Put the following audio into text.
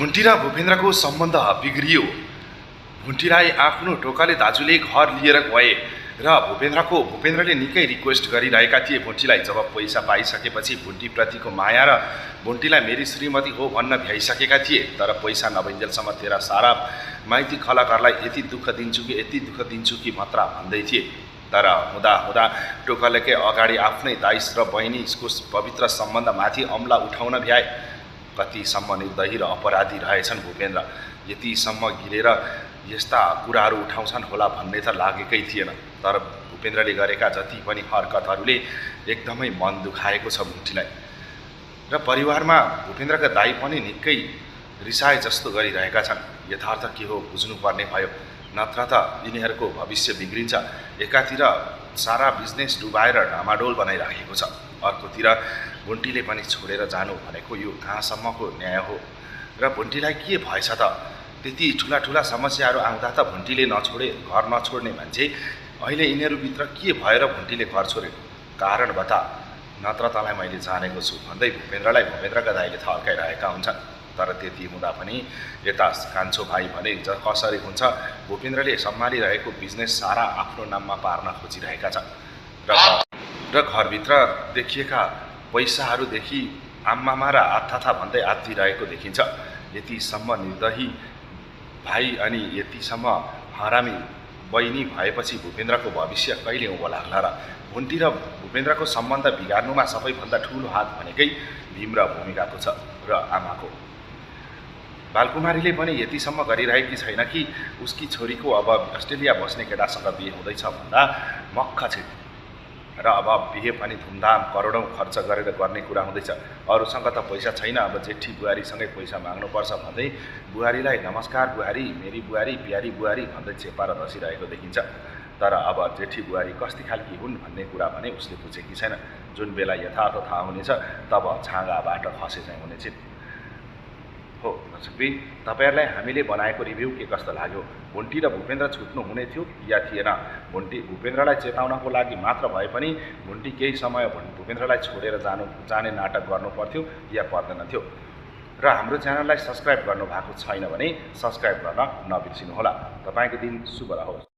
भुन्टी र भूपेन्द्रको सम्बन्ध बिग्रियो। भुन्टीलाई आफ्नो टोकाले दाजुले घर लिएर गए र भूपेन्द्रले निकै रिक्वेस्ट गरिरहेका थिए भुन्टीलाई। जब पैसा पाइसकेपछि भुन्टीप्रतिको माया र भुन्टीलाई मेरी श्रीमती हो भन्न भ्याइसकेका थिए। तर पैसा नभइन्जेलसम्म तेरा सारा माइती खलाकारलाई यति दुःख दिन्छु कि मात्र भन्दै थिए। तर हुँदा हुँदा टोकालेकै अगाडि आफ्नै दाइस र बहिनीको पवित्र सम्बन्धमाथि अम्ला उठाउन भ्याए। कतिसम्म निर्दयी र अपराधी रहेछन् भूपेन्द्र, यतिसम्म गिरेर यस्ता कुराहरू उठाउँछन् होला भन्ने त लागेकै थिएन। तर भूपेन्द्रले गरेका जति पनि हरकतहरूले एकदमै मन दुखाएको छ भुन्टीलाई। र परिवारमा भूपेन्द्रका दाइ पनि निकै रिसाए जस्तो गरिरहेका छन्। यथार्थ के हो बुझ्नुपर्ने भयो, नत्र त यिनीहरूको भविष्य बिग्रिन्छ। एकातिर सारा बिजनेस डुबाएर डामाडोल बनाइराखेको छ, अर्कोतिर भुन्टीले पनि छोडेर जानु भनेको यो कहाँसम्मको न्याय हो? र भुन्टीलाई के भएछ त? त्यति ठुला समस्याहरू आउँदा त भुन्टीले घर नछोड्ने मान्छे अहिले यिनीहरूभित्र के भएर भुन्टीले घर छोड्यो? कारण बता, नत्र तँलाई मैले जानेको छु भन्दै भूपेन्द्रका दाइले थर्काइरहेका हुन्छन्। तर त्यति हुँदा पनि यता कान्छो भाइ भने कसरी हुन्छ, भूपेन्द्रले सम्हालिरहेको बिजनेस सारा आफ्नो नाममा पार्न खोजिरहेका छन्। र घरभित्र देखिएका पैसाहरूदेखि आम्मामा र आत्था भन्दै आत्तिरहेको देखिन्छ। यतिसम्म निर्दयी भाइ अनि यतिसम्म हरामी बहिनी भएपछि भूपेन्द्रको भविष्य कहिले उँभो लाग्ला र? भुन्टी र भूपेन्द्रको सम्बन्ध बिगार्नुमा सबैभन्दा ठुलो हात भनेकै भीम र भूमिकाको छ र आमाको। बालकुमारीले पनि यतिसम्म गरिरहेकी छैन कि उसकी छोरीको अब अस्ट्रेलिया बस्ने केटासँग बिहे हुँदैछ भन्दा मक्ख छिन्। र अब बिहे पनि धुमधाम करोडौँ खर्च गरेर गर्ने कुरा हुँदैछ। अरूसँग त पैसा छैन, अब जेठी बुहारीसँगै पैसा माग्नुपर्छ भन्दै बुहारीलाई नमस्कार बुहारी, मेरी बुहारी, प्यारी बुहारी भन्दै चेपार बसिरहेको देखिन्छ। तर अब जेठी बुहारी कस्ती खालकी हुन् भन्ने कुरा भने उसले बुझेकी छैन। जुन बेला यथार्थ थाहा हुनेछ तब छाँगाबाट खसे चाहिँ हुनेछन्। हो दर्शकबी, तपाईँहरूलाई हामीले बनाएको रिभ्यू के कस्तो लाग्यो? भुन्टी र भूपेन्द्र छुट्नु हुने थियो या थिएन? भूपेन्द्रलाई चेताउनको लागि मात्र भए पनि भुन्टी केही समय भूपेन्द्रलाई छोडेर जाने नाटक गर्नु पर्थ्यो या पर्दैन थियो? र हाम्रो च्यानललाई सब्सक्राइब गर्नु भएको छैन भने सब्सक्राइब गर्न नबिर्सिनुहोला। तपाईँको दिन शुभ रहोस्।